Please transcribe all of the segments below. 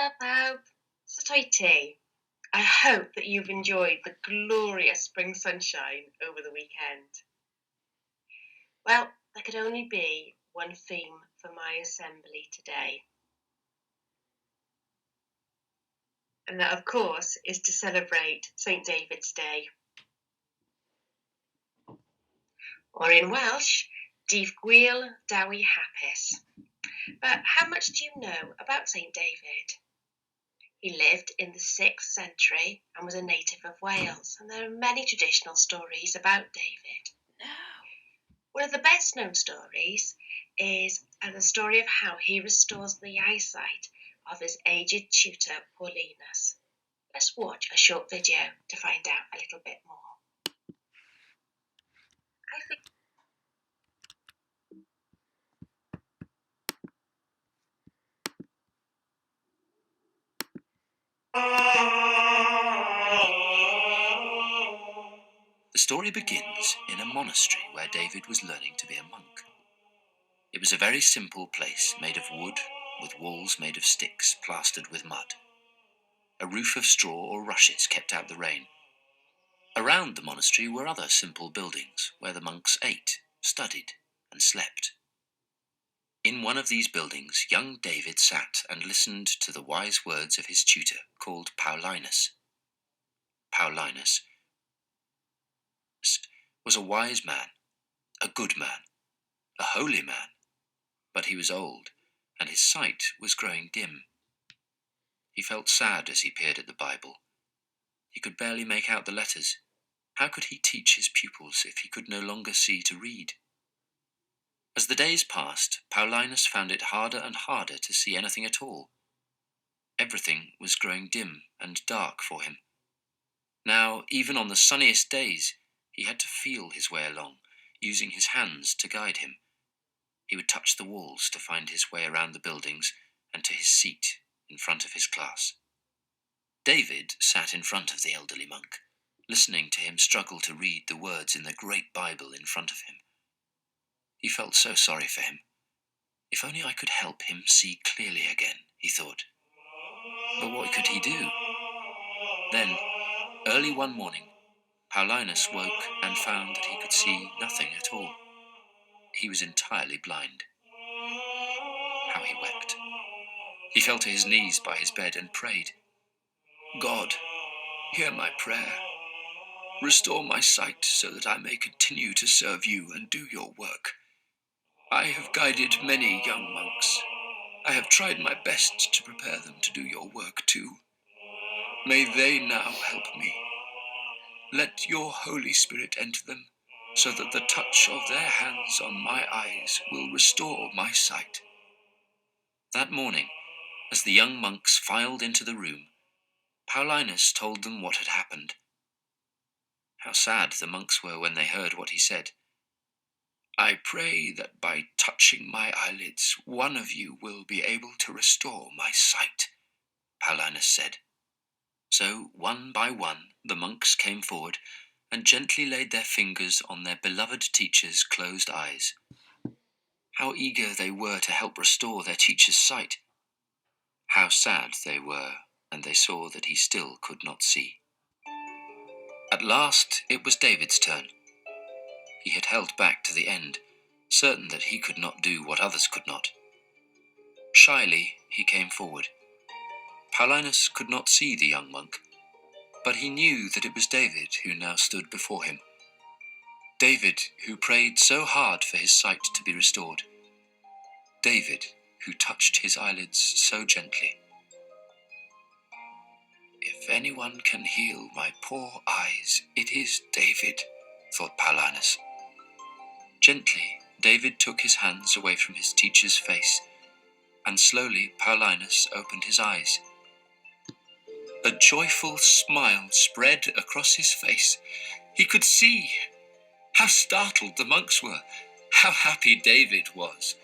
up, pawb? Sut o'i ti? I hope that you've enjoyed the glorious spring sunshine over the weekend. Well, there could only be one theme for my assembly today. And that, of course, is to celebrate St. David's Day. Or in Welsh, Dydd Gwyl Dawi Hapus. But how much do you know about St. David? He lived in the 6th century and was a native of Wales, and there are many traditional stories about David. One of the best known stories is the story of how he restores the eyesight of his aged tutor, Paulinus. Let's watch a short video to find out a little bit more. The story begins in a monastery where David was learning to be a monk. It was a very simple place made of wood, with walls made of sticks plastered with mud. A roof of straw or rushes kept out the rain. Around the monastery were other simple buildings where the monks ate, studied, and slept. In one of these buildings, young David sat and listened to the wise words of his tutor, called Paulinus. Paulinus was a wise man, a good man, a holy man, but he was old, and his sight was growing dim. He felt sad as he peered at the Bible. He could barely make out the letters. How could he teach his pupils if he could no longer see to read? As the days passed, Paulinus found it harder and harder to see anything at all. Everything was growing dim and dark for him. Now, even on the sunniest days, he had to feel his way along, using his hands to guide him. He would touch the walls to find his way around the buildings and to his seat in front of his class. David sat in front of the elderly monk, listening to him struggle to read the words in the great Bible in front of him. He felt so sorry for him. If only I could help him see clearly again, he thought. But what could he do? Then, early one morning, Paulinus woke and found that he could see nothing at all. He was entirely blind. How he wept. He fell to his knees by his bed and prayed, "God, hear my prayer. Restore my sight so that I may continue to serve you and do your work. I have guided many young monks. I have tried my best to prepare them to do your work too. May they now help me. Let your Holy Spirit enter them, so that the touch of their hands on my eyes will restore my sight." That morning, as the young monks filed into the room, Paulinus told them what had happened. How sad the monks were when they heard what he said. "I pray that by touching my eyelids, one of you will be able to restore my sight," Paulinus said. So, one by one, the monks came forward and gently laid their fingers on their beloved teacher's closed eyes. How eager they were to help restore their teacher's sight. How sad they were, and they saw that he still could not see. At last, it was David's turn. He had held back to the end, certain that he could not do what others could not. Shyly, he came forward. Paulinus could not see the young monk, but he knew that it was David who now stood before him. David, who prayed so hard for his sight to be restored. David, who touched his eyelids so gently. "If anyone can heal my poor eyes, it is David," thought Paulinus. Gently, David took his hands away from his teacher's face, and slowly Paulinus opened his eyes. A joyful smile spread across his face. He could see. How startled the monks were. How happy David was.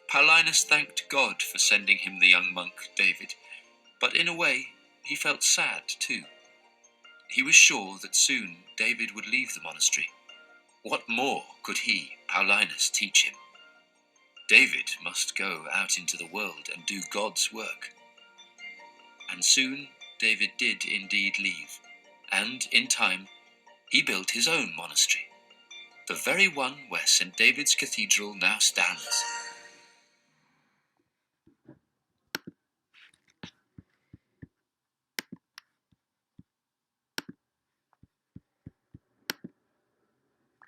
Paulinus thanked God for sending him the young monk, David, but in a way, he felt sad too. He was sure that soon David would leave the monastery. What more could he, Paulinus, teach him? David must go out into the world and do God's work. and soon David did indeed leave, and in time he built his own monastery, the very one where St. David's Cathedral now stands.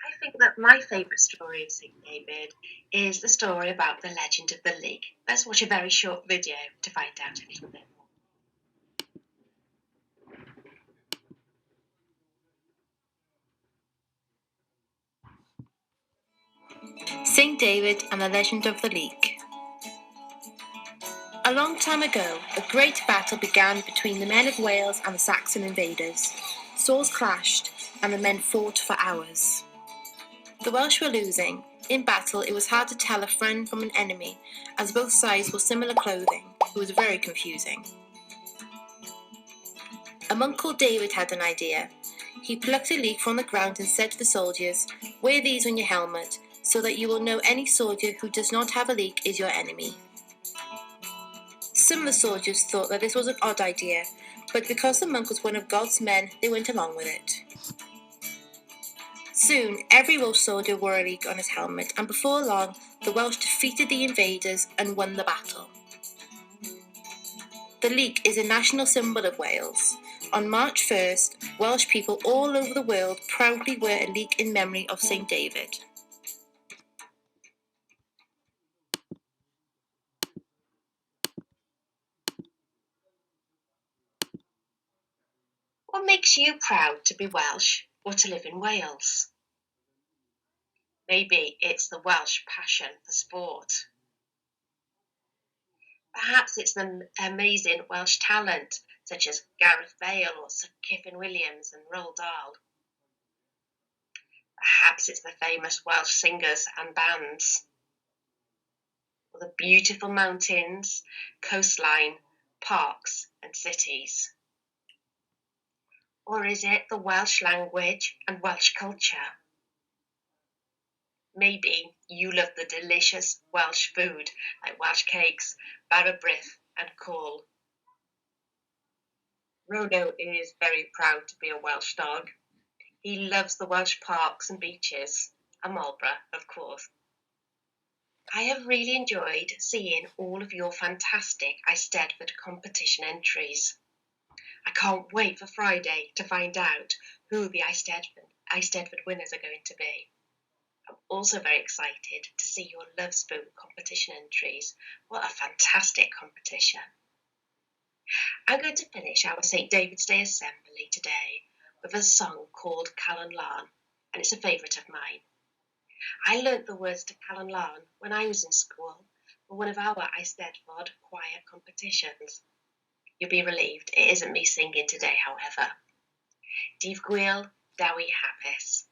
I think that my favourite story of St. David is the story about the legend of the leek. Let's watch a very short video to find out a little bit more. St. David and the Legend of the Leek. A long time ago, a great battle began between the men of Wales and the Saxon invaders. Swords clashed, and the men fought for hours. The Welsh were losing. In battle, it was hard to tell a friend from an enemy, as both sides wore similar clothing. It was very confusing. A monk called David had an idea. He plucked a leek from the ground and said to the soldiers, "Wear these on your helmet, so that you will know any soldier who does not have a leek is your enemy." Some of the soldiers thought that this was an odd idea, but because the monk was one of God's men, they went along with it. Soon, every Welsh soldier wore a leek on his helmet, and before long, the Welsh defeated the invaders and won the battle. The leek is a national symbol of Wales. On March 1st, Welsh people all over the world proudly wear a leek in memory of St. David. What makes you proud to be Welsh or to live in Wales? Maybe it's the Welsh passion for sport. Perhaps it's the amazing Welsh talent, such as Gareth Bale or Sir Kiffin Williams and Roald Dahl. Perhaps it's the famous Welsh singers and bands, or the beautiful mountains, coastline, parks and cities. Or is it the Welsh language and Welsh culture? Maybe you love the delicious Welsh food like Welsh cakes, bara brith and cawl. Rodo is very proud to be a Welsh dog. He loves the Welsh parks and beaches, and Marlborough, of course. I have really enjoyed seeing all of your fantastic Eisteddfod competition entries. I can't wait for Friday to find out who the Eisteddfod winners are going to be. I'm also very excited to see your Love Spoon competition entries. What a fantastic competition. I'm going to finish our St. David's Day Assembly today with a song called Calon Lân, and it's a favourite of mine. I learnt the words to Calon Lân when I was in school for one of our Eisteddfod choir competitions. You'll be relieved it isn't me singing today, however. Dydd Gwyl, Dawi Hapus.